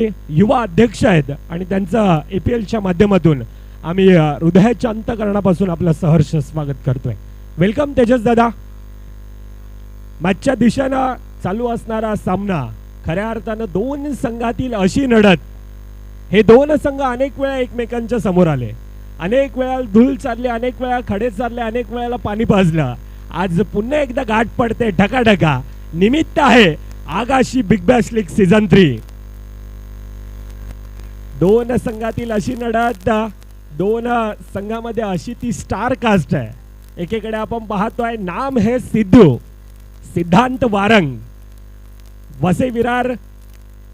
युवा अध्यक्ष आहेत आणि त्यांचा एपीएलच्या माध्यमातून आम्ही हृदयाच्या अंतःकरणापासून आपलं सहर्ष स्वागत करतोय. वेलकम तेजस दादा. मॅचच्या दिशेनं चालू असणारा सामना, खऱ्या अर्थानं दोन संघातील अशी लढत. हे दोन संघ अनेक वेळा एकमेकांच्या समोर आले, अनेक वेळा धूळ चालले, अनेक वेळा खडे चालले, अनेक वेळेला पाणी पाजलं. आज पुन्हा एकदा गाठ पडते ढकाढका. निमित्त आहे Agashi big Bash league season 3. दोन संघातील अशी लढत, दोन संघामध्ये अशी ती स्टार कास्ट आहे. एकीकडे आपण पाहतोय, नाम है Siddhu, Siddhant Warang, Vasai Virar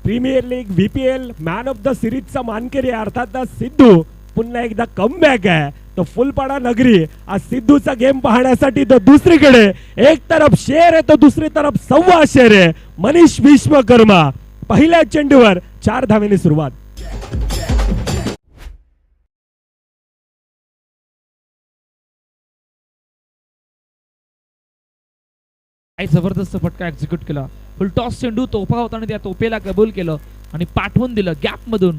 premier league VPL man of the सिरीजचा मानकरी. अर्थात सिद्धू पुन्हा एकदा कमबॅक आहे. तो फुलपाडा नगरी आज सिद्धूचा गेम पाहण्यासाठी. तो दुसरीकडे एक तरफ शेर आहे, तो दुसरी तरफ सव्वा शेर आहे. मनीष विश्वकर्मा पहिल्या चेंडूवर 4 धावेने सुरुवात. जबरदस्त फटका एक्झिक्यूट केला. फुल टॉस चेंडू तोफा होता आणि त्या तोफेला कबूल केलं आणि पाठवून दिलं गॅप मधून.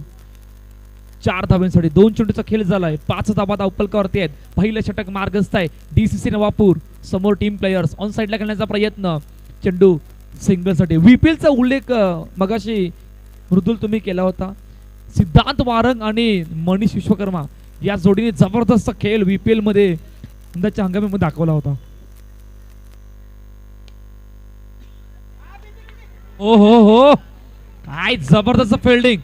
4 धावांसाठी 2 चेंडूचा खेळ झालाय. 5 धावा धावपलकावरती आहेत. पहिलं षटक मार्गस्थ आहे. DCC नवापूर समोर टीम प्लेयर्स ऑन साइडला खेळण्याचा प्रयत्न. चेंडू सिंगल साठी. VPLचा उल्लेख मगाशी मृदुल तुम्ही केला होता. सिद्धांत वारंग आणि मनीष विश्वकर्मा या जोडीने जबरदस्त खेळ VPL मध्ये यंदाच्या हंगामामध्ये दाखवला होता. ओ हो काय जबरदस्त फिल्डिंग.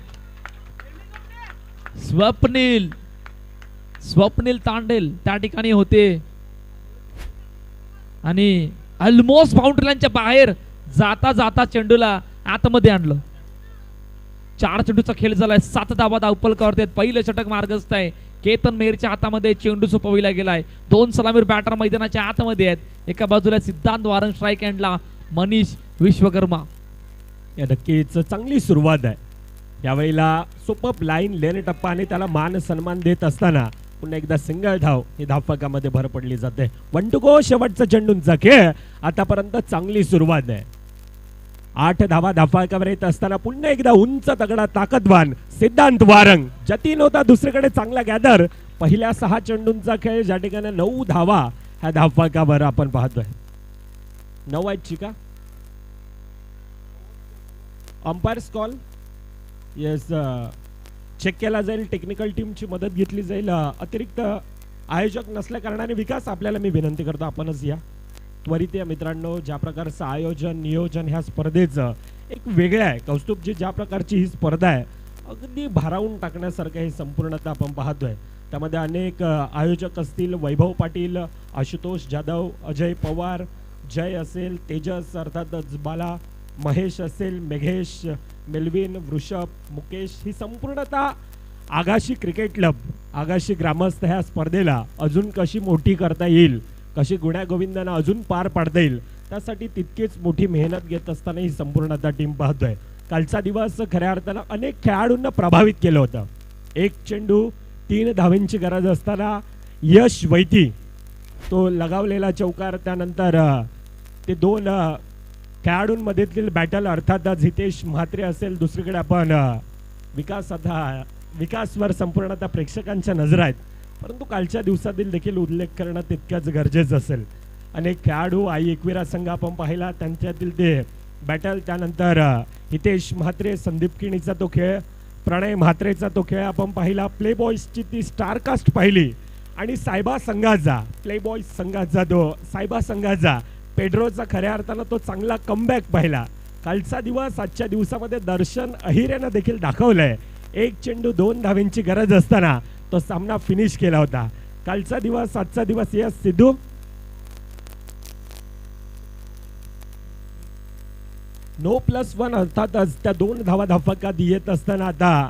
स्वप्नील तांडेल त्या ठिकाणी होते आणि ऑलमोस्ट बाउंड्री लाईनच्या बाहेर जाता जाता चेंडूला आतमध्ये आणलं. 4 चेंडूचा खेळ झालाय. 7 धावा धावपलकावरती आहेत. पहिलं षटक मार्गस्थ आहे. केतन मेहरच्या हातामध्ये चेंडू सोपविला गेलाय. 2 सलामीर बॅटर मैदानाच्या आतमध्ये आहेत. एका बाजूला सिद्धांत वारंग स्ट्राईक एंडला, मनीष विश्वकर्मा. या नक्कीच चांगली सुरुवात आहे. यावेळेला सुपर लाईन लेन टप्पा आणि त्याला मान सन्मान देत असताना पुन्हा एकदा सिंगल धाव ही धावफलकामध्ये भर पडली जाते. 1 to go शेवटचा चेंडूंचा खेळ. आतापर्यंत चांगली सुरुवात आहे. 8 धावा धावफलकावर येत असताना पुन्हा एकदा उंच तगडा ताकदवान सिद्धांत वारंग. जतीन होता दुसरीकडे चांगला गॅदर. पहिल्या 6 चेंडूंचा खेळ ज्या ठिकाणी 9 धावा ह्या धावफलकावर आपण पाहतोय. 9 आहेत चिका. अंपायर्स कॉल येस चेक केला जाईल. टेक्निकल टीमची मदत घेतली जाईल. अतिरिक्त आयोजक नसल्या कारणाने विकास आपल्याला मी विनंती करतो आपणच या त्वरित या मित्रांनो. ज्या प्रकारचं आयोजन नियोजन ह्या स्पर्धेचं एक वेगळं आहे. कौस्तुभजी ज्या प्रकारची ही स्पर्धा आहे अगदी भारावून टाकण्यासारखं हे संपूर्णतः आपण पाहतोय. त्यामध्ये अनेक आयोजक असतील. वैभव पाटील, आशुतोष जाधव, अजय पवार, जय असेल, तेजस अर्थातच बाला, महेश असेल, मेघेश, मेलविन, वृषभ, मुकेश. ही संपूर्णतः आगाशी क्रिकेट क्लब, आगाशी ग्रामस्थ ह्या स्पर्धेला अजून कशी मोठी करता येईल, कशी गुण्यागोविंदांना अजून पार पाडता येईल त्यासाठी तितकीच मोठी मेहनत घेत असताना ही संपूर्णतः टीम पाहतोय. कालचा दिवस खऱ्या अर्थानं अनेक खेळाडूंना प्रभावित केलं होतं. 1 चेंडू 3 धावांची गरज असताना यश वैती तो लगावलेला चौकार. त्यानंतर ते 2 खेळाडूंमधील बॅटल अर्थातच हितेश म्हात्रे असेल. दुसरीकडे आपण विकासवर संपूर्णतः प्रेक्षकांच्या नजर आहेत. परंतु कालच्या दिवसातील देखील उल्लेख करणं तितक्याच गरजेचं असेल. अनेक खेळाडू आई एकविरा संघ आपण पाहिला त्यांच्यातील ते बॅटल. त्यानंतर हितेश म्हात्रे, संदीप किणीचा तो खेळ, प्रणय म्हात्रेचा तो खेळ आपण पाहिला. प्ले बॉयजची ती स्टारकास्ट पाहिली आणि सायबा संघाचा प्ले बॉयज संघाचा तो सायबा संघाचा पेड्रोचा खऱ्या अर्थानं तो चांगला कमबॅक पाहिला. कालचा दिवस आजच्या दिवसामध्ये दर्शन अहिरेनं देखील दाखवलंय. 1 चेंडू 2 धावांची गरज असताना तो सामना फिनिश केला होता. कालचा दिवस आजचा दिवस. यस सिद्धू. नो +1 अर्थातच त्या 2 धावा धावफलकात येत असताना आता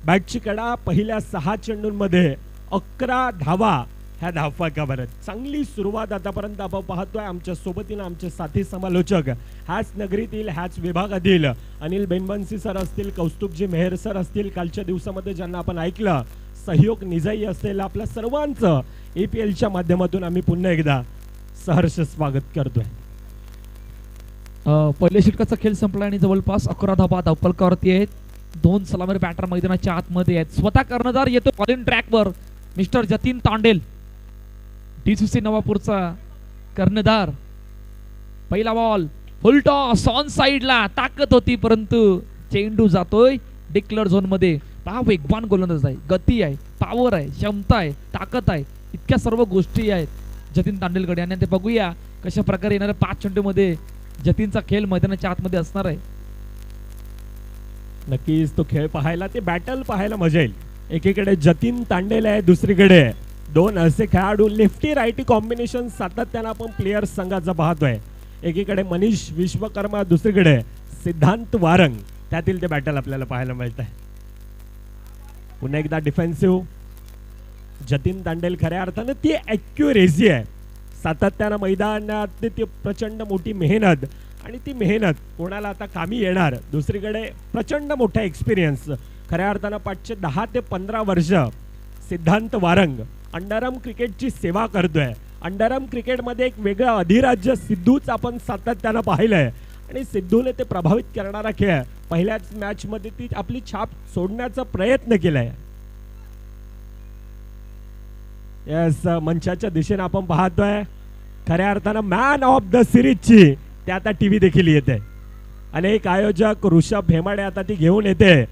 बॅटची कडा. पहिल्या 6 चेंडूंमध्ये 11 धावा ह्या धावफलकावर. चांगली सुरुवात आतापर्यंत आपण पाहतोय. आमच्या सोबतीनं आमचे साथी समालोचक ह्याच नगरीतील ह्याच विभागातील अनिल बेनबन्सी सर असतील, कौस्तुभजी मेहर सर असतील. कालच्या दिवसामध्ये ज्यांना आपण ऐकलं, सहयोग निजाई असेल, आपल्या सर्वांचं APLच्या माध्यमातून आम्ही पुन्हा एकदा सहर्ष स्वागत करतोय. पहिल्या षटकाचा खेळ संपला आणि जवळपास 11 धावा धावपलकावरती आहेत. दोन सलामीर बॅटर मैदानाच्या आतमध्ये आहेत. स्वतः कर्णधार येतो बॉलिंग ट्रॅकवर, मिस्टर जतीन तांडेल, DCC नवापूरचा कर्णधार. पहिला बॉल फुल टॉस ऑन साइडला, ताकद होती परंतु चेंडू जातोय डिक्लेअर झोन मध्ये. पहा वेगवान गोलंदाज आहे, गती आहे, पॉवर आहे, क्षमता आहे, ताकद आहे, इतक्या सर्व गोष्टी आहेत जतीन तांडेलकडे. आणि ते बघूया कशा प्रकारे येणाऱ्या 5 चेंडूमध्ये जतीनचा खेळ मैदानाच्या आतमध्ये असणार आहे. नक्कीच तो खेळ पाहायला, ते बॅटल पाहायला मजा येईल. एकीकडे जतीन तांडेल आहे, दुसरीकडे दोन असे खेळाडू लेफ्टी रायटी कॉम्बिनेशन सातत्यानं आपण प्लेयर्स संघाचा पाहतोय. एकीकडे मनीष विश्वकर्मा, दुसरीकडे सिद्धांत वारंग. त्यातील ते बॅटल आपल्याला पाहायला मिळत आहे. पुन्हा एकदा डिफेन्सिव्ह जतीन तांडेल, खऱ्या अर्थानं ती ॲक्युरेसी आहे, सातत्यानं मैदानात ती प्रचंड मोठी मेहनत, आणि ती मेहनत कोणाला आता कामी येणार. दुसरीकडे प्रचंड मोठा एक्सपिरियन्स, खऱ्या अर्थानं 10 ते 15 वर्ष सिद्धांत वारंग अंडरआर्म क्रिकेटची सेवा करतोय. अंडरआर्म क्रिकेटमध्ये एक वेगळं अधिराज्य सिद्धूच आपण सातत्यानं पाहिलंय, आणि सिद्धूने ते प्रभावित करणारा खेळ पहिल्याच मॅच मध्ये ती आपली छाप सोडण्याचा प्रयत्न केलाय. यस, मंचाच्या दिशेने आपण पाहतोय खऱ्या अर्थानं मॅन ऑफ द सिरीजची ते आता टीव्ही देखील येते. अनेक आयोजक ऋषभ हेमाडे आता ती घेऊन येते.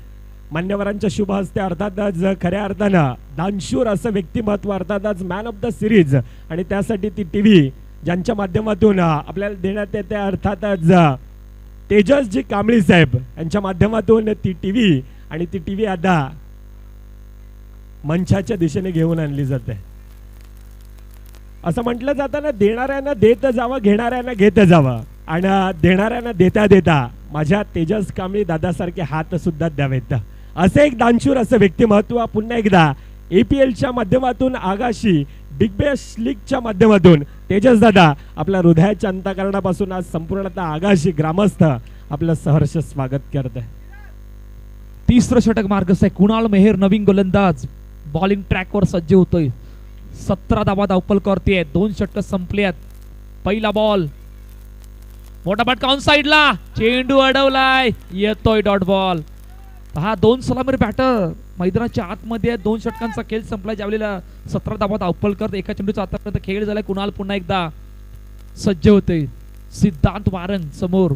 मान्यवरांच्या शुभ हस्ते अर्थातच खऱ्या अर्थानं दानशूर असं व्यक्तिमत्व, अर्थातच मॅन ऑफ द सिरीज, आणि त्यासाठी ती टीव्ही ज्यांच्या माध्यमातून आपल्याला देण्यात येते, अर्थातच तेजसजी कांबळी साहेब यांच्या माध्यमातून ती टीव्ही, आणि ती टीव्ही आता मंचाच्या दिशेने घेऊन आणली जाते. असं म्हटलं जातं ना, देणाऱ्यांना देत जावं, घेणाऱ्यांना घेत जावं, आणि देणाऱ्यांना देता देता माझ्या तेजस कांबळी दादासारखे हात सुद्धा द्यावेत. असे एक दानशूर असं व्यक्तिमत्व पुन्हा एकदा APLच्या माध्यमातून, आगाशी बिग बॅश लीगच्या माध्यमातून तेजस दादा आपल्या हृदयाच्या अंतःकरणापासून आज संपूर्णतः आगाशी ग्रामस्थ आपलं सहर्ष स्वागत करत आहे. तिसरं षटक मार्गस्थ आहे. कुणाल मेहर नवीन गोलंदाज बॉलिंग ट्रॅकवर सज्ज होतोय. 17 धावा धावपलकावरती आहेत. 2 षटक संपले आहेत. पहिला बॉल मोठा फटका ऑन साइडला, चेंडू अडवलाय, येतोय डॉट बॉल. हा 2 सलामीर बॅटर मैदानाच्या आतमध्ये 2 षटकांचा खेळ संपलाय. ज्यावेळेला 17 धावा धावपलकर, एका चेंडूचा आतापर्यंत खेळ झालाय. कुणाल पुन्हा एकदा सज्ज होते. सिद्धांत वारंग समोर,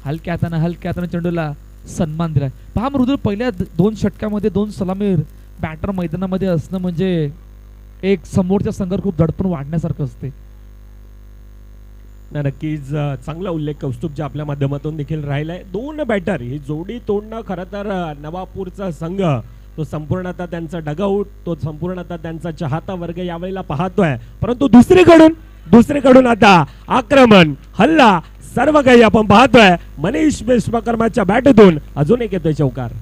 हलक्या हाताने चेंडूला सन्मान दिलाय. पहा मृदुल, पहिल्या 2 षटकामध्ये 2 सलामीर बॅटर मैदानामध्ये असणं म्हणजे एक समोरच्या संघावर खूप दडपण वाढण्यासारखं असते. नक्कीच चांगला उल्लेख कौस्तुभच्या आपल्या माध्यमातून देखील राहिलाय. 2 बॅटर ही जोडी तोडणं खरं तर नवापूरचा संघ, तो संपूर्णतः त्यांचा डगआउट, तो संपूर्णतः त्यांचा चाहता वर्ग यावेळेला पाहतोय. परंतु दुसरीकडून आता आक्रमण, हल्ला, सर्व काही आपण पाहतोय. मनीष विश्वकर्माच्या बॅटतून अजून एक येतोय चौकार.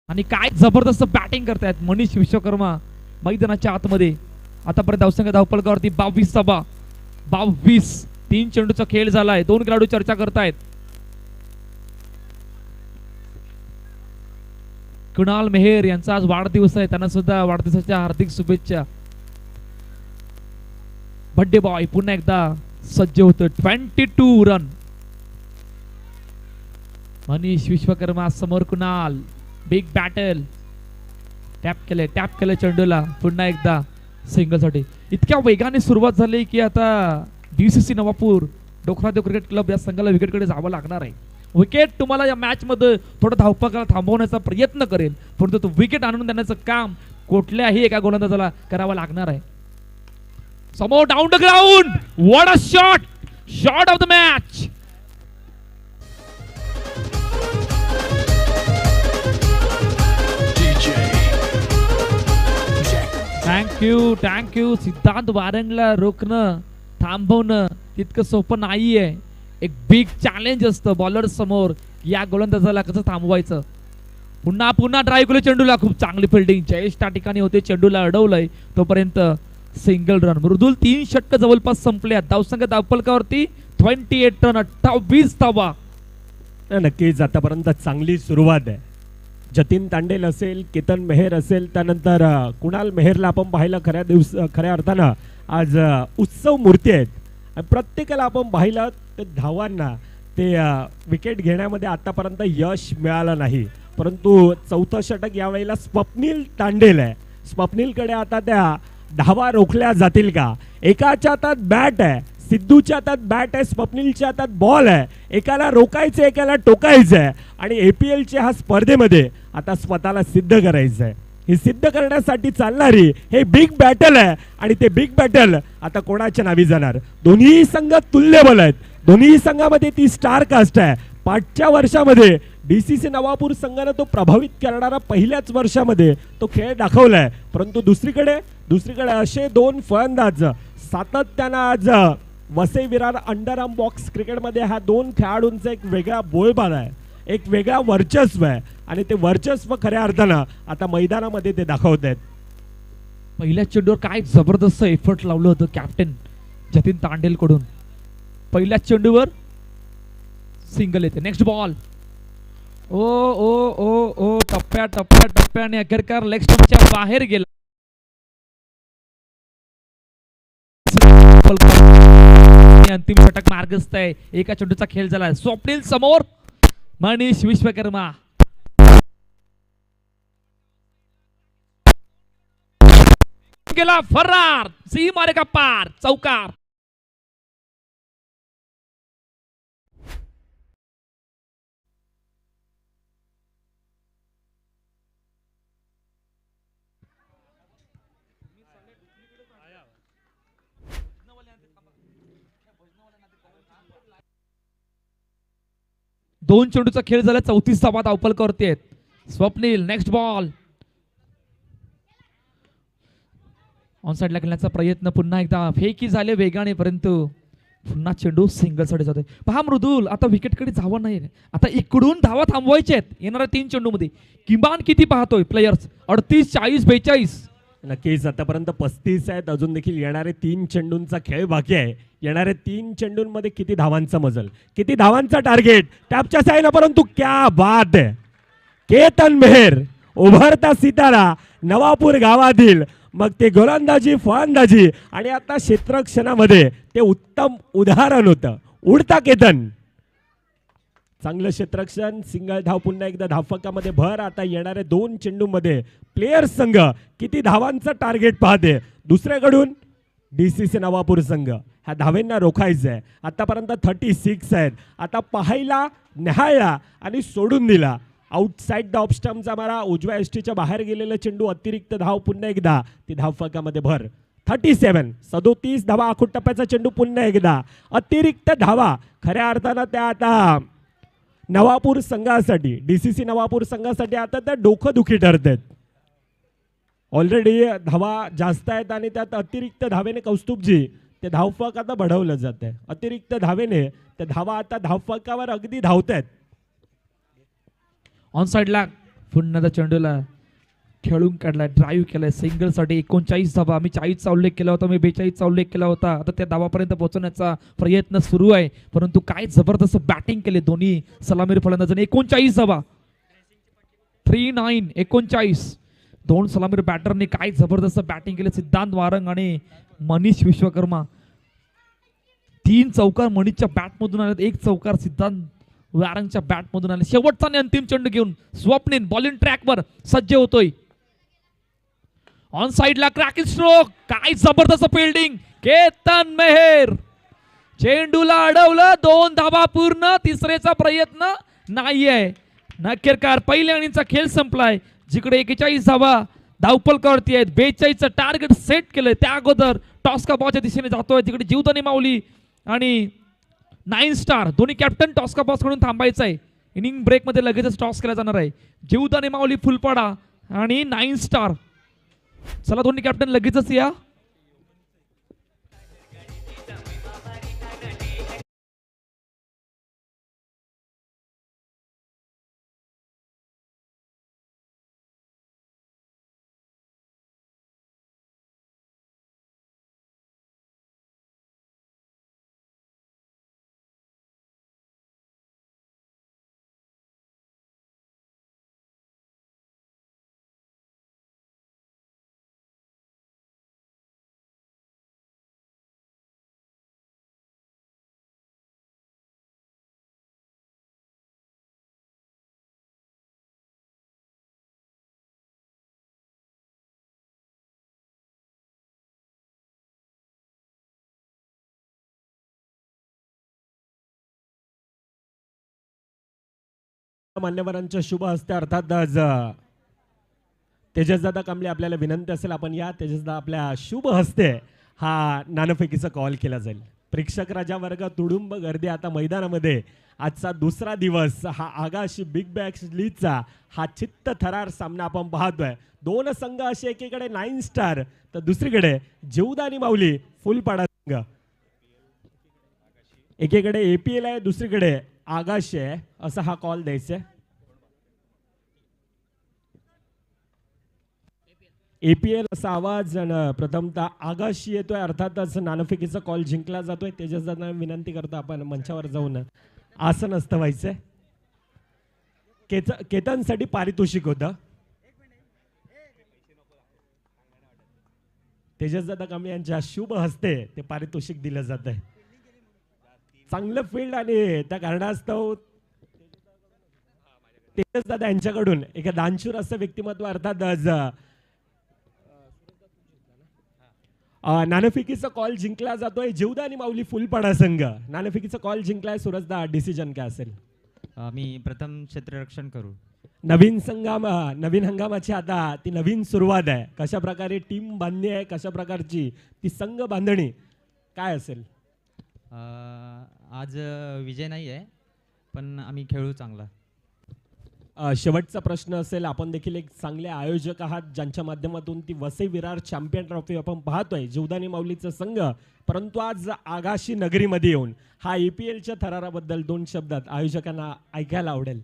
आणि काय जबरदस्त बॅटिंग करतायत मनीष विश्वकर्मा मैदानाच्या आतमध्ये. आतापर्यंत धावसंख्या धावपलकावरती 22 धावा, 22. 3 चेंडूचा खेळ झालाय. 2 खेळाडू चर्चा करतायत. कुणाल मेहर यांचा आज वाढदिवस आहे, त्यांना सुद्धा वाढदिवसाच्या हार्दिक शुभेच्छा. बर्थडे बॉय पुन्हा एकदा सज्ज होतो. 22 रन. मनीष विश्वकर्मा समोर कुणाल, बिग बॅटल. टॅप केले चेंडूला, पुन्हा एकदा सिंगल साठी. इतक्या वेगाने सुरुवात झाली की आता DCC नवापूर डोकरादेव क्रिकेट क्लब या संघाला विकेटकडे जावं लागणार आहे. विकेट तुम्हाला या मॅच मध्ये थोडं धावपळाला थांबवण्याचा प्रयत्न करेल, परंतु तो विकेट आणून देण्याचं काम कुठल्याही एका गोलंदाजाला करावं लागणार आहे. समोर down the ground, what a shot of the match. Thank you. सिद्धांत वारंगला रोखणं, थांबवणं तितकं सोपं नाहीये. एक बिग चॅलेंज असतं बॉलर समोर, या गोलंदाजाला कसं थांबवायचं. पुन्हा ड्राईव्ह केलं चेंडूला, खूप चांगली फिल्डिंग. जयेश त्या ठिकाणी होते, चेंडूला अडवलंय, तोपर्यंत सिंगल रन. मृदुल 3 षटक जवळपास संपल्या. धावसंख्या धावपलकावरती 28 रन, 28 धावा. नक्कीच आतापर्यंत चांगली सुरुवात आहे. जतीन तांडेल असेल, केतन मेहर असेल, त्यानंतर कुणाल मेहरला आपण पाहिलं खऱ्या अर्थानं आज उत्सव मूर्ती आहेत आणि प्रत्येकाला आपण पाहिलं ते धावांना ते विकेट घेण्यामध्ये आतापर्यंत यश मिळालं नाही, परंतु चौथं षटक यावेळेला स्वप्नील तांडेल आहे. स्वप्नीलकडे आता त्या धावा रोखल्या जातील का? एकाच्या हातात बॅट आहे, सिद्धूच्या हातात बॅट आहे, स्वप्नीलच्या हातात बॉल आहे. एकाला रोकायचं, एकाला टोकायचं आहे आणि APLच्या ह्या स्पर्धेमध्ये आता स्वतःला सिद्ध करायचं आहे. हे सिद्ध करण्यासाठी चालणारी हे बिग बॅटल आहे आणि ते बिग बॅटल आता कोणाच्या नावी जाणार? दोन्ही संघ तुल्यबल आहेत, दोन्ही संघामध्ये ती स्टार कास्ट आहे. पाठच्या वर्षामध्ये DCC नवापूर संघाने तो प्रभावित करणारा पहिल्याच वर्षामध्ये तो खेळ दाखवलाय, परंतु दुसरीकडे असे दोन फलंदाज सातत्यानं आज वसई विरार अंडरआर्म बॉक्स क्रिकेटमध्ये ह्या दोन खेळाडूंचा एक वेगळा बोलबाला आहे, एक वेगळा वर्चस्व आहे आणि ते वर्चस्व खऱ्या अर्थानं आता मैदानामध्ये ते दाखवत आहेत. पहिल्या चेंडूवर काय जबरदस्त एफर्ट लावलं होतं कॅप्टन जतीन तांडेल कडून. पहिल्या चेंडूवर सिंगल येते. Next ball. ओ ओ ओ ओ टप्प्याने अखेरकार लेग स्टंपच्या बाहेर गेला. अंतिम षटक मार्गस्थ आहे. एका चेंडूचा खेळ झाला. स्वप्नील समोर, मनीष विश्वकर्मा गेला फरार. सी मारेगा पार. चौकार. दोन चेंडूचा खेळ झाला. 34 धावा धावफलकावरती आहेत. स्वप्नील. Next ball. ऑन साइडला खेळण्याचा प्रयत्न पुन्हा एकदा फेकी झाले वेगाने, परंतु पुन्हा चेंडू सिंगल साठी जातोय. पहा मृदुल, आता विकेटकडे जावं नाही. आता इकडून धावा थांबवायचे आहेत येणाऱ्या 3 चेंडू मध्ये. किमान किती पाहतोय प्लेयर्स? 38, 40, 42. नक्कीच आतापर्यंत 35 आहेत. अजून देखील येणारे 3 चेंडूंचा खेळ बाकी आहे. येणारे 3 चेंडूंमध्ये किती धावांचा मजल, किती धावांचा टार्गेट टॅपच्या साईन, परंतु क्या बात आहे. केतन मेहर उभरता सितारा नवापूर गावातील, मग ते गोलंदाजी फलंदाजी आणि आता क्षेत्ररक्षणामध्ये ते उत्तम उदाहरण होतं. उडता केतन, चांगलं क्षेत्ररक्षण, सिंगल धाव, पुन्हा एकदा धावफलकामध्ये भर. आता येणाऱ्या 2 चेंडूमध्ये प्लेयर संघ किती धावांचं टार्गेट पाहते. दुसऱ्याकडून DCC नवापूर संघ ह्या धावेंना रोखायचं आहे. आतापर्यंत 36 आहेत. आता पाहायला, निहाळला आणि सोडून दिला. आउटसाइड द ऑफ स्टंपचा मारा, उजव्या एसटीच्या बाहेर गेलेला चेंडू, अतिरिक्त धाव, पुन्हा एकदा ती धावफलकामध्ये भर. 37 धावा आखूड टप्प्याचा चेंडू, पुन्हा एकदा अतिरिक्त धावा. खऱ्या अर्थानं त्या आता नवापूर संघासाठी, DCC नवापूर संघासाठी आता त्या डोकंदुखी ठरत आहेत. ऑलरेडी धावा जास्त आहेत आणि त्यात अतिरिक्त धावेने कौस्तुभजी ते धावफलक आता बढवलं जात आहे. अतिरिक्त धावेने त्या धावा आता धावफलकावर अगदी धावत आहेत. ऑन साइडला पुन्हा चेंडूला खेळून काढलाय, ड्राईव्ह केलाय सिंगल साठी. 39 धावा. मी 40 चा उल्लेख केला होता, मी 42 चा उल्लेख केला होता. आता त्या धावापर्यंत पोहोचण्याचा प्रयत्न सुरू आहे, परंतु काय जबरदस्त बॅटिंग केले दोन्ही सलामीर फलंदाजांनी. 39 धावा. 39, 39. 2 सलामीर बॅटरनी काय जबरदस्त बॅटिंग केले. सिद्धांत वारंग आणि मनीष विश्वकर्मा. 3 चौकार मनीषच्या बॅट मधून आले, 1 चौकार सिद्धांत वारंगच्या बॅट मधून आले. शेवटचा आणि अंतिम चेंडू घेऊन स्वप्नील बॉलिंग ट्रॅकवर सज्ज होतोय. ऑन साइडला क्रॅकिंग स्ट्रोक. काय जबरदस्त फिल्डिंग. केतन मेहर चेंडूला अडवलं. 2 धावा पूर्ण. तिसरेचा प्रयत्न नाहीये. अखेरकार पहिल्या इनिंगचा खेळ संपलाय, जिकडे 41 धावा धावफलकावरती आहेत. 42चं टार्गेट सेट केलंय. त्या अगोदर टॉस का बॉलच्या दिशेने जातोय, तिकडे जीवदानी माऊली आणि 9 स्टार दोन्ही कॅप्टन टॉस का बॉस कडून थांबायचं आहे. इनिंग ब्रेक मध्ये लगेचच टॉस केला जाणार आहे. जीवदानी माऊली फुलपाडा आणि 9 स्टार. चला दोन्ही कॅप्टन लगेचच या. मान्यवरांच्या शुभ हस्ते अर्थातच तेजसदादा कांबळे आपल्याला विनंती असेल आपण या तेजसदा आपल्या शुभ हस्ते हा नाणेफेकीचा कॉल केला जाईल. प्रेक्षक राजा वर्ग तुडुंब गर्दी आता मैदानामध्ये आजचा दुसरा दिवस हा आगाशी बिग बॅश लीगचा हा चित्त थरार सामना आपण पाहतोय. दोन संघ असे एकीकडे 9 स्टार तर दुसरीकडे जेवदा आणि माऊली फुलपाडा संघ. एकीकडे APL आहे दुसरीकडे आगाशी आहे असा हा कॉल द्यायचा. APL असा आवाज प्रथमतः आगाशी येतोय अर्थातच नाणेफेकीचा कॉल जिंकला जातोय. तेजसदांना विनंती करतो आपण मंचावर जाऊन आसन असतं व्हायचंय. केतनसाठी पारितोषिक होतं. तेजसदादा कांबळे यांच्या शुभ हस्ते ते पारितोषिक दिलं जात आहे. चांगलं फील्ड आणि त्या कारणास्तव तेजसदादा यांच्याकडून एक दानशूर असं व्यक्तिमत्व अर्थातच नाणेफेकीचा कॉल जिंकला जातोय. जेवदा आणि माऊली फुलपाडा संघ नाणेफेकीचा कॉल जिंकलाय. सूरजदा डिसिजन काय असेल? मी प्रथम क्षेत्ररक्षण करू. नवीन हंगामाची आता ती नवीन सुरुवात आहे. कशा प्रकारे टीम बांधणी आहे कशा प्रकारची ती संघ बांधणी काय असेल? आज विजय नाही आहे पण आम्ही खेळू चांगला. शेवटचा प्रश्न असेल. आपण देखील एक चांगले आयोजक आहात ज्यांच्या माध्यमातून ती वसई विरार चॅम्पियन ट्रॉफी आपण पाहतोय जेवदा आणि माऊलीचा संघ. परंतु आज आगाशी नगरीमध्ये येऊन हा APLच्या थराराबद्दल 2 शब्दात आयोजकांना ऐकायला आवडेल.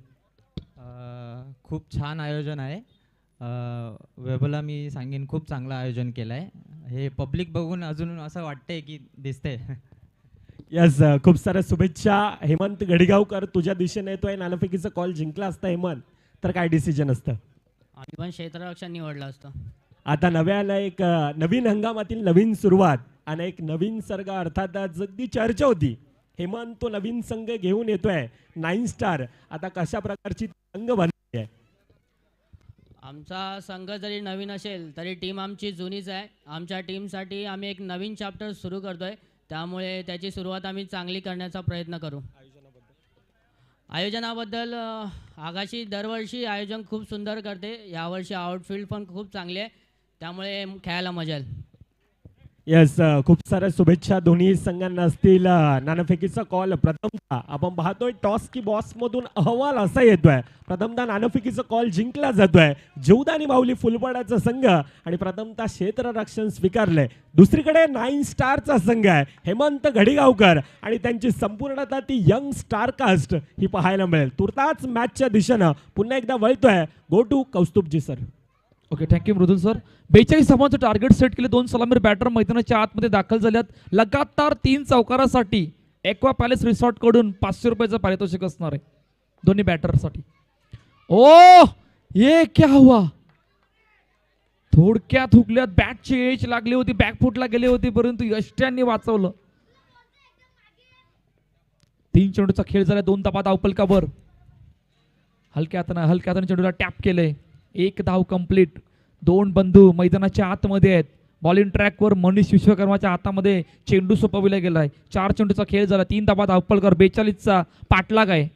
खूप छान आयोजन आहे. वेबला मी सांगेन खूप चांगलं आयोजन केलं आहे. हे पब्लिक बघून अजून असं वाटतंय की दिसतंय. यस खूप साऱ्या शुभेच्छा. हेमंत गडीगावकर तुझ्या दिशेने येतोय. नाणेफेकीचा कॉल जिंकला असता हेमंत तर काय डिसिजन असतं? आम्ही पण क्षेत्ररक्षण निवडलं असतं. आता नव्याला एक नवीन हंगामातील नवीन सुरुवात आणि एक नवीन सर्ग अर्थातच अगदी चर्चा होती. हेमंत तो नवीन संघ घेऊन येतोय 9 स्टार. आता कशा प्रकारची संघ बनली आहे? आमचा संघ जरी नवीन असेल तरी टीम आमची जुनीच आहे. आमच्या टीमसाठी आम्ही एक नवीन चॅप्टर सुरू करतोय त्यामुळे त्याची सुरुवात आम्ही चांगली करण्याचा प्रयत्न करू. आयोजनाबद्दल आगाशी दरवर्षी आयोजन खूप सुंदर करते. यावर्षी आउटफील्ड पण खूप चांगली आहे त्यामुळे खेळायला मजा येईल. यस खूप साऱ्या शुभेच्छा दोन्ही संघांना असतील. नाणेफेकीचा कॉल प्रथमतः आपण पाहतोय टॉस की बॉस मधून अहवाल असा येतोय. प्रथमतः नाणेफेकीचा कॉल जिंकला जातोय जेवदा आणि माऊली फुलपाडाचा संघ आणि प्रथमतः क्षेत्ररक्षण स्वीकारलंय. दुसरीकडे 9 स्टारचा संघ आहे हेमंत घडीगावकर आणि त्यांची संपूर्णतः ती यंग स्टार कास्ट ही पाहायला मिळेल. तुर्ताच मॅचच्या दिशेनं पुन्हा एकदा वळतोय go to Kaustubh ji sir. Okay thank you Mridul sir. 42 धावांचं टार्गेट सेट केले. 2 सलामीर बॅटर मैदानाच्या आतमध्ये दाखल झाल्यात. लगातार 3 चौकारासाठी एक्वा पॅलेस रिसॉर्ट कडून 500 रुपयाचं पारितोषिक असणार आहे दोन्ही बॅटरसाठी. ओ ये क्या हुआ? थोडक्यात हुकल्यात. बॅटची एज लागली होती बॅकफुटला गेली होती परंतु यष्ट्यांनी वाचवलं. 3 चेंडूचा खेळ झाला. 2 धावा धावपलकावर. हलक्या हाताने चेंडूला टॅप केलंय. 1 धाव कंप्लीट. 2 बंधू मैदानाच्या आतमध्ये आहेत. बॉलिंग ट्रॅकवर मनीष विश्वकर्माच्या हातामध्ये चेंडू सोपविला गेलाय. 4 चेंडूचा खेळ झाला. 3 धावा धावपलकर. 42चा पाठलाग आहे.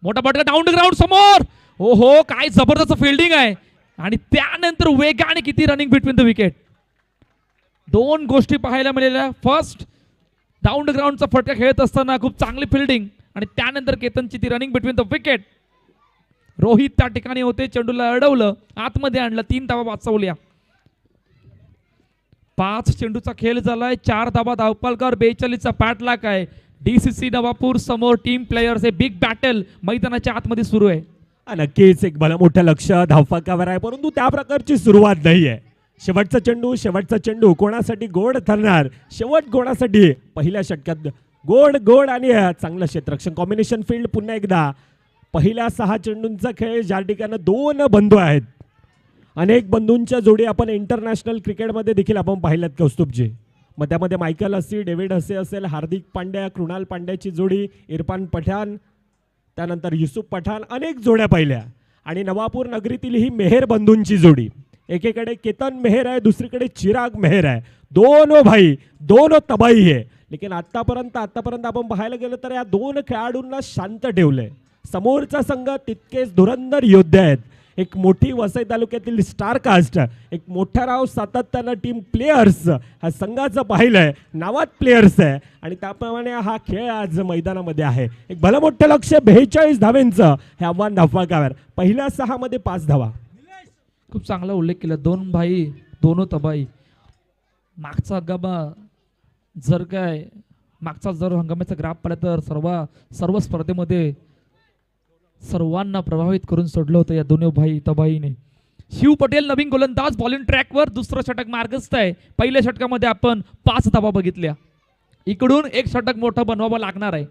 मोठा फटका डाऊन द ग्राउंड समोर. ओहो काय जबरदस्त फिल्डिंग आहे आणि त्यानंतर वेगाने किती रनिंग बिटवीन द विकेट. 2 गोष्टी पाहायला मिळाल्या. फर्स्ट डाऊन द ग्राउंडचा फटका खेळत असताना खूप चांगली फिल्डिंग आणि त्यानंतर केतनची ती running between the wicket. Rohit त्या ठिकाणी होते. चेंडूला अडवलं आतमध्ये आणलं. 3 धावा वाचवल्या. 5 चेंडूचा खेळ झालाय. 4 धावा धावपलकर. 42चा पाठलाग आहे. DCC नवापूर समोर टीम प्लेयर्स हे बिग बॅटल मैदानाच्या आतमध्ये सुरू आहे. नक्कीच एक भलं मोठं लक्ष धावफलकावर आहे परंतु त्या प्रकारची सुरुवात नाही आहे. शेवटचा चेंडू कोणासाठी गोड ठरणार? शेवट कोणासाठी? पहिल्या षटकात गोड आणि चांगलं क्षेत्ररक्षण कॉम्बिनेशन फील्ड. पुन्हा एकदा पहिल्या 6 चेंडूंचा खेळ ज्या ठिकाणी 2 बंधू आहेत. अनेक बंधूंच्या जोडी आपण इंटरनॅशनल क्रिकेटमध्ये देखील आपण पाहिल्यात कौस्तुभजी. मग त्यामध्ये मायकल हसी डेव्हिड हसी असेल हार्दिक पांड्या कृणाल पांड्याची जोडी इरफान पठाण त्यानंतर युसुफ पठाण अनेक जोड्या पाहिल्या. आणि नवापूर नगरीतील ही मेहर बंधूंची जोडी. एकीकडे केतन मेहर आहे दुसरीकडे चिराग मेहर आहे. दोनों भाई दोनों तबाही आहे. लेकिन आतापर्यंत आपण पाहायला गेलं तर या 2 खेळाडूंना शांत ठेवलंय. समोरचा संघ तितकेच धुरंधर योद्धे आहेत. एक मोठी वसई तालुक्यातील स्टार कास्ट, एक मोठा राव सातत्यानं टीम प्लेयर्स हा संघाचं पाहिलंय, नावात प्लेयर्स आहे आणि त्याप्रमाणे हा खेळ आज मैदानामध्ये आहे. एक भलं मोठं लक्ष 42 धावेंचं हे आव्हान धावफलकावर. पहिल्या 6 मध्ये 5 धावा. खूप चांगला उल्लेख केला. दोन भाई दोनो तबाई. मागचा हंगामा जर काय मागचा जर हंगामाचा ग्राफ पाहिला तर सर्व स्पर्धेमध्ये सर्वांना प्रभावित करून सोडलं होतं या दोन्ही भाई तबाईने. शिव पटेल नवीन गोलंदाज बॉलिंग ट्रॅकवर. दुसरं षटक मार्गस्थ आहे. पहिल्या षटकामध्ये आपण 5 धावा बघितल्या. इकडून एक षटक मोठं बनवावं लागणार आहे.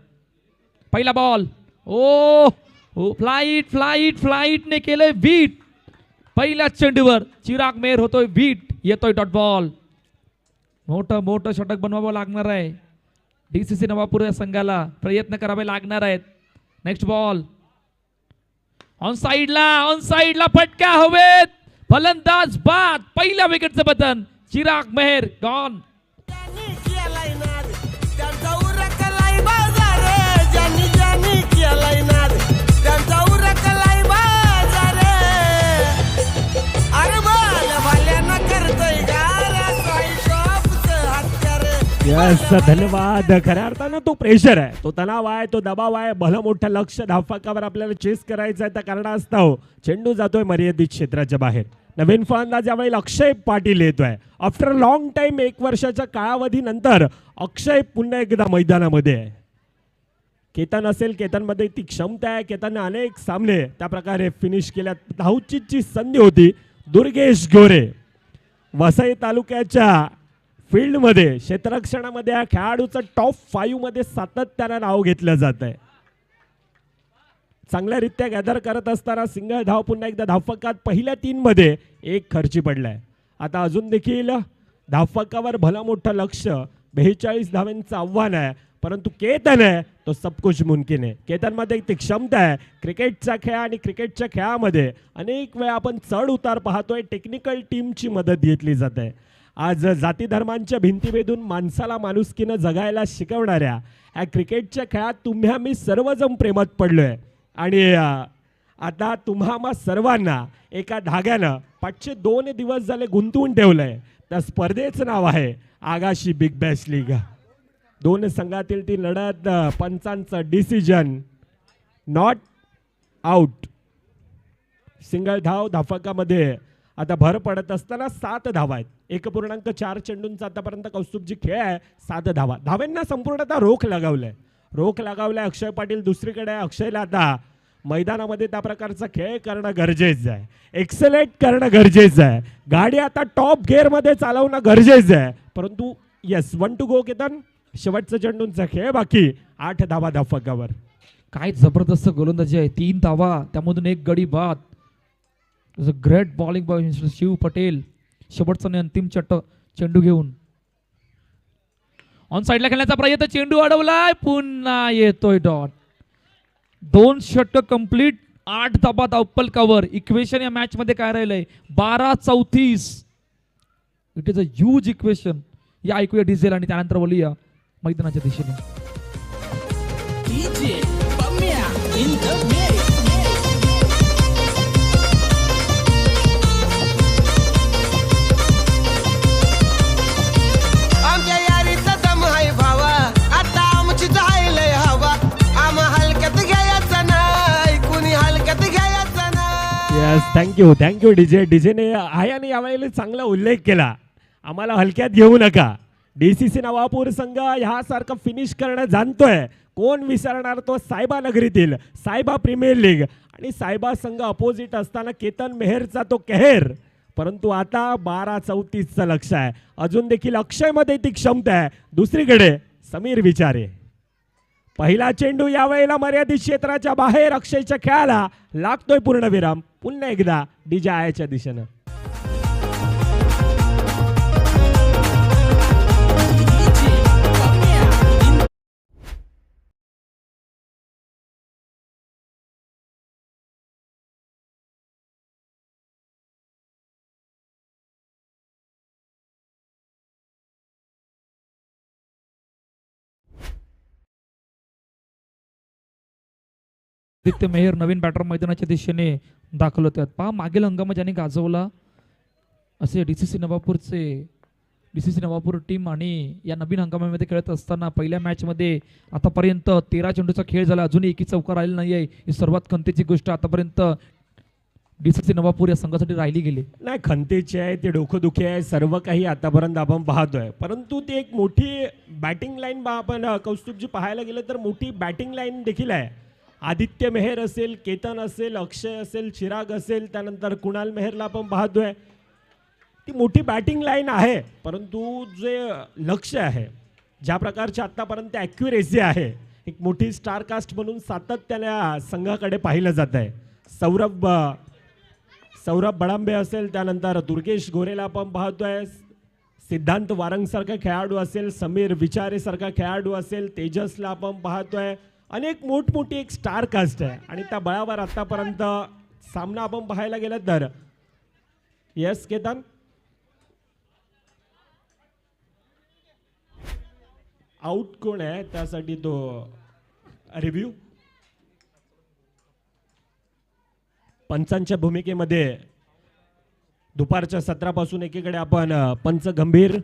पहिला बॉल. ओ फ्लाईटने केलंय बीट. पहिल्या चेंडूवर चिराग मेहर होतोय बीट. येतोय डॉट बॉल. मोठं षटक बनवावं लागणार आहे. DCC नवापूर या संघाला प्रयत्न करावे लागणार आहेत. Next ball. ऑन साइडला फटका हवेत. फलंदाज बाद. पहिल्या विकेटचं बटन. चिराग मेहर गॉन. यस, धन्यवाद. खऱ्या अर्थानं तो प्रेशर आहे, तो तणाव आहे, तो दबाव आहे. भलं मोठं लक्ष धावफलकावर आपल्याला चेस करायचं आहे. त्या कारणास्तव चेंडू जातोय मर्यादित क्षेत्राच्या बाहेर. नवीन फलंदाज यावेळी अक्षय पाटील येतोय. आफ्टर लॉंग टाइम 1 वर्षाच्या कालावधीनंतर अक्षय पुन्हा एकदा मैदानामध्ये आहे. केतन असेल, केतनमध्ये ती क्षमता आहे. केतनने अनेक सामने त्या प्रकारे फिनिश केल्या. धावचीची संधी होती. दुर्गेश गोरे वसई तालुक्याच्या फील्डमध्ये क्षेत्ररक्षणामध्ये या खेळाडूचं टॉप 5 मध्ये सातत्यानं नाव घेतलं जात आहे. चांगल्यारीत्या गॅदर करत असताना सिंगल धाव पुन्हा एकदा धावफलकात पहिल्या 3 मध्ये 1 खर्ची पडलाय. आता अजून देखील धावफलकावर भलं मोठं लक्ष. 42 धावांचं आव्हान आहे, परंतु केतन आहे तो सब कुछ मुमकिन आहे. केतनमध्ये ती क्षमता आहे. क्रिकेटचा खेळ आणि क्रिकेटच्या खेळामध्ये अनेक वेळा आपण चढ उतार पाहतोय. टेक्निकल टीमची मदत घेतली जाते. आज जाती धर्मांच्या भिंती भेदून माणसाला माणुसकीनं जगायला शिकवणाऱ्या ह्या क्रिकेटच्या खेळात तुम्ही आम्ही सर्वजण प्रेमात पडलोय आणि आता तुम्हा सर्वांना एका धाग्यानं 502 दिवस झाले गुंतवून ठेवलंय. त्या स्पर्धेचं नाव आहे आगाशी बिग बॅश लीग. 2 संघातील ती लढत, पंचांचं डिसिजन, नॉट आउट. सिंगल धाव धावफलकामध्ये आता भर पडत असताना 7 धावा आहेत. 1.4 चेंडूंचा आतापर्यंत कौस्तुभजी खेळ आहे. 7 धावा. धावांना संपूर्णतः रोख लगावलाय. अक्षय पाटील दुसरीकडे आहे. अक्षयला आता मैदानामध्ये त्या प्रकारचा खेळ करणं गरजेचं आहे. एक्सेलेट करणं गरजेचं आहे. गाडी आता टॉप गिअरमध्ये चालवणं गरजेचं आहे. परंतु येस, 1 टू गो. केतन, शेवटचा चेंडूंचा खेळ बाकी. 8 धावा धावफलकावर. काय जबरदस्त गोलंदाजी आहे. 3 धावा, त्यामधून 1 गडी बाद. Great bowling by Shiv Patel. शेवटचा आणि अंतिम चेंडू घेऊन ऑन साइडला खेळण्याचा प्रयत्न. चेंडू अडवलाय. पुन्हा येतोय डॉट. 2 षटक कंप्लीट. 8 धावा धावफलकावर. इक्वेशन या मॅच मध्ये काय राहिलंय? 12-34. It is a huge equation. या ऐकूया डिझेल आणि त्यानंतर बोलूया मैदानाच्या दिशेने. थँक्यू डीजेने आयाने यावेळी चांगला उल्लेख केला. आम्हाला हलक्यात घेऊ नका. DCC नवापूर संघ ह्यासारखं फिनिश करणं जाणतोय. कोण विसरणार तो सायबा नगरीतील सायबा प्रीमियर लीग आणि सायबा संघ अपोजिट असताना केतन मेहरचा तो केहर. परंतु आता 12-34चं लक्ष आहे. अजून देखील अक्षयमध्ये ती क्षमता आहे. दुसरीकडे समीर विचारे. पहिला चेंडू यावेळेला मर्यादित क्षेत्राच्या बाहेर. अक्षयच्या खेळाला लागतोय पूर्णविराम. पुन्हा एकदा DJ आयाच्या दिशेनं. आदित्य मेहर नवीन बॅटर मैदानाच्या दिशेने दाखल होतात. पहा मागील हंगाम ज्याने गाजवला असे डीसीसी नवापूर टीम आणि या नवीन हंगामामध्ये खेळत असताना पहिल्या मॅचमध्ये आतापर्यंत 13 चेंडूचा खेळ झाला, अजूनही एकी चौकार राहिला नाही आहे. ही सर्वात खंतेची गोष्ट आतापर्यंत डीसीसी नवापूर या संघासाठी राहिली गेली. नाही, खंतेची आहे, ते डोकंदुखी आहे, सर्व काही आतापर्यंत आपण पाहतोय. परंतु ती एक मोठी बॅटिंग लाईन आपण कौस्तुभजी पाहायला गेलं तर मोठी बॅटिंग लाईन देखील आहे. आदित्य मेहर असेल, केतन असेल, अक्षय असेल, चिराग असेल, त्यानंतर कुणाल मेहरला आपण पाहतोय. ती मोठी बॅटिंग लाईन आहे. परंतु जे लक्ष आहे, ज्या प्रकारची आत्तापर्यंत ॲक्युरेसी आहे, एक मोठी स्टारकास्ट म्हणून सातत्याने संघाकडे पाहिलं जात आहे. सौरभ बडांबे असेल, त्यानंतर दुर्गेश गोरेला आपण पाहतोय, सिद्धांत वारंगसारखा खेळाडू असेल, समीर विचारेसारखा खेळाडू असेल, तेजसला आपण पाहतोय. अनेक मोठमोठी एक स्टार कास्ट आहे आणि त्या बळावर आतापर्यंत सामना आपण पाहायला गेला तर यस केतन आउट कोण आहे त्यासाठी तो रिव्ह्यू. पंचांच्या भूमिकेमध्ये दुपारच्या सत्रापासून एकीकडे आपण पंच गंभीर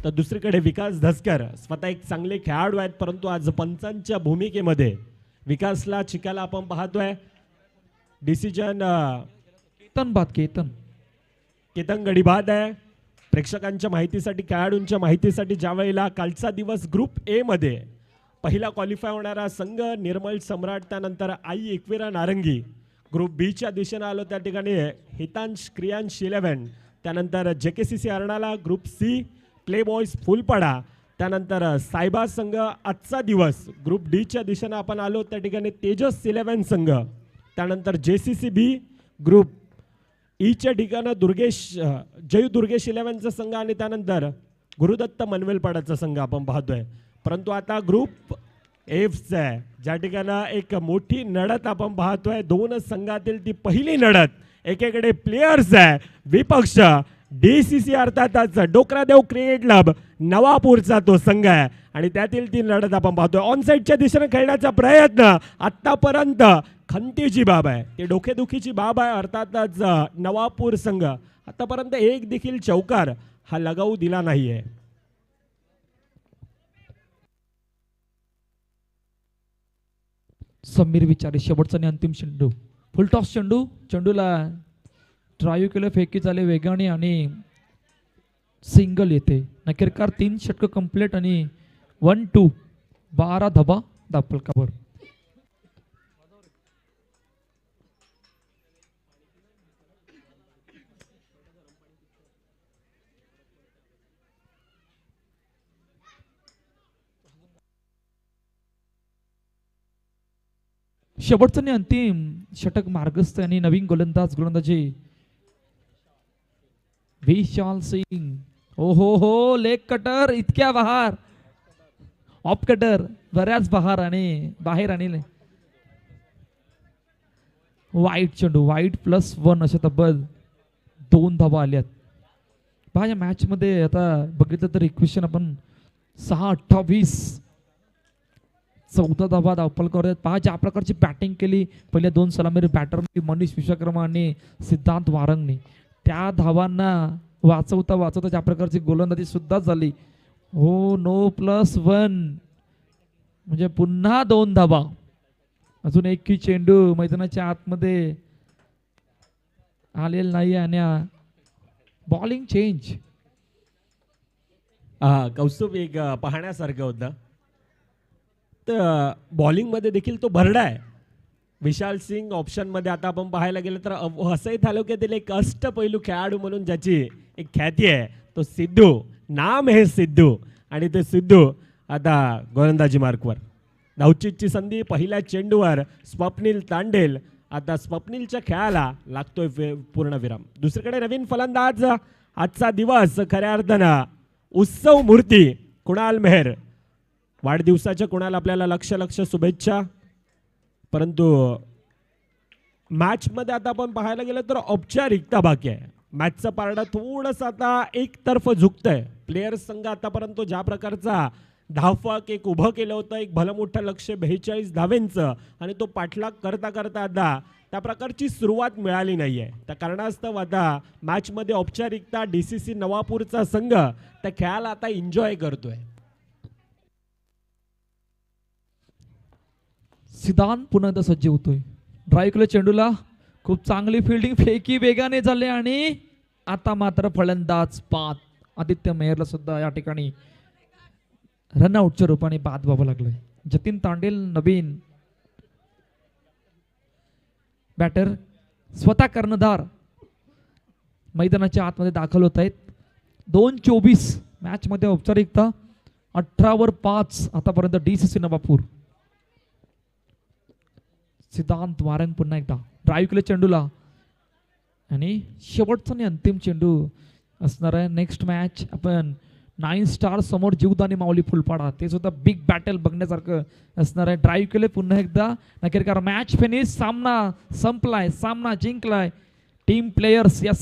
तर दुसरीकडे विकास धसकर स्वतः एक चांगले खेळाडू आहेत. परंतु आज पंचांच्या भूमिकेमध्ये विकासला चिकाला आपण पाहतोय. डिसिजन केतन गडीबाद आहे. प्रेक्षकांच्या माहितीसाठी, खेळाडूंच्या माहितीसाठी, ज्या वेळेला कालचा दिवस ग्रुप ए मध्ये पहिला क्वालिफाय होणारा संघ निर्मल सम्राट, त्यानंतर आई एकविरा नारंगी ग्रुप बीच्या दिशेनं आलो, त्या ठिकाणी हितांश क्रियांश 11, त्यानंतर JKCC Arnala, group C play boys Fulpada, त्यानंतर सायबा संघ आजचा दिवस ग्रुप डीच्या दिशेनं आपण आलो, त्या ठिकाणी तेजस 11 संघ, त्यानंतर JCCB ग्रुप ईच्या ठिकाणं जयू दुर्गेश 11चा संघ आणि त्यानंतर गुरुदत्त मनवेलपाडाचा संघ आपण पाहतोय. परंतु आता ग्रुप एफचा आहे, ज्या ठिकाणं एक मोठी लढत आपण पाहतोय. दोन संघातील ती पहिली लढत. एकीकडे प्लेयर्स आहे विपक्ष DCC अर्थातच डोकरादेव क्रिकेट क्लब नवापूरचा तो संघ आहे आणि त्यातील ती लढत आपण पाहतोय. ऑनसाईडच्या दिशेने खेळण्याचा प्रयत्न आतापर्यंत खंतीची बाब आहे, ती डोकेदुखीची बाब आहे. अर्थातच नवापूर संघ आतापर्यंत एक देखील चौकार हा लगावू दिला नाहीये. समीर विचारे शेवटचा आणि अंतिम चेंडू, फुलटॉस चेंडू, चेंडूला ड्राईव्ह केलं, फेकी झाले वेगाने आणि सिंगल येते. नकेरकार 3 षटक कंप्लीट आणि 1-2 12 धाबा दापलकावर. शेवटचं आणि अंतिम षटक मार्गस्थ आणि नवीन गोलंदाजी विशाल सिंग. ओ हो लेग कटर इतक्या बहार, ऑफ कटर बऱ्याच बहार आणि बाहेर आणि वाईट चेंडू, वाईट +1 अशा तब्बल 2 धावा आल्यात. पहा या मॅच मध्ये आता बघितलं तर इक्वेशन आपण 6-28 14 धावा दापलकर आहेत. पहा ज्या प्रकारची बॅटिंग केली पहिल्या 2 सलामीर बॅटरनी मनीष विश्वकर्मा आणि सिद्धांत वारंगनी, त्या धावांना वाचवता ज्या प्रकारची गोलंदाजी सुद्धा झाली. हो नो +1 म्हणजे पुन्हा 2 धावा. अजून एक की चेंडू मैदानाच्या आतमध्ये आलेला नाही आणि बॉलिंग चेंज. कौस्तुभ एक पाहण्यासारखं होतं. तर बॉलिंगमध्ये देखील तो भरडा आहे. विशाल सिंग ऑप्शनमध्ये आता आपण पाहायला गेलं तर वसई तालुक्यातील एक अष्टपैलू खेळाडू म्हणून ज्याची एक ख्याती आहे तो सिद्धू. नाम आहे सिद्धू आणि ते सिद्धू आता गोलंदाजी मार्कवर. धावचीची संधी पहिल्या चेंडूवर स्वप्नील तांडेल. आता स्वप्नीलच्या खेळाला लागतोय पूर्णविराम. दुसरीकडे नवीन फलंदाज आजचा दिवस खऱ्या अर्थानं उत्सव मूर्ती कुणाल मेहर. वाढदिवसाच्या कुणाल आपल्याला लक्ष शुभेच्छा. परंतु मॅचमध्ये आता आपण पाहायला गेलं तर औपचारिकता बाकी आहे. मॅचचं पारडं थोडंसं आता एकतर्फ झुकतंय. प्लेयर्स संघ आतापर्यंत ज्या प्रकारचा धावफक एक उभं केलं होतं, एक भलं मोठं लक्ष 42 धावेंचं, आणि तो पाठलाग करता करता आता त्या प्रकारची सुरुवात मिळाली नाही आहे. त्या कारणास्तव आता मॅचमध्ये औपचारिकता DCC नवापूरचा संघ त्या खेळाला आता एन्जॉय करतोय. सिद्धांत पुन्हा एकदा सज्ज होतोय. ड्राईव्ह केलं चेंडूला, खूप चांगली फिल्डिंग, फेकी वेगाने झाले आणि आता मात्र फलंदाज बाद आदित्य मेहरला सुद्धा या ठिकाणी रनआउटच्या रूपाने बाद व्हावं लागलंय. जतीन तांडेल नवीन बॅटर, स्वतः कर्णधार मैदानाच्या आतमध्ये दाखल होत आहेत. 2:24 मॅच मध्ये औपचारिकता, 18/5 आतापर्यंत DCC नवापूर. सिद्धांत वारंग पुन्हा एकदा ड्राईव्ह केलं चेंडूला आणि शेवटचा आणि अंतिम चेंडू असणार आहे. नेक्स्ट मॅच आपण 9 स्टार समोर जीवदानी माऊली फुलपाडा, ते सुद्धा बिग बॅटल बघण्यासारखं असणार आहे. ड्राईव्ह केले पुन्हा एकदा, नक्कीकार मॅच फिनिश, सामना संपलाय, सामना जिंकलाय. टीम प्लेयर्स या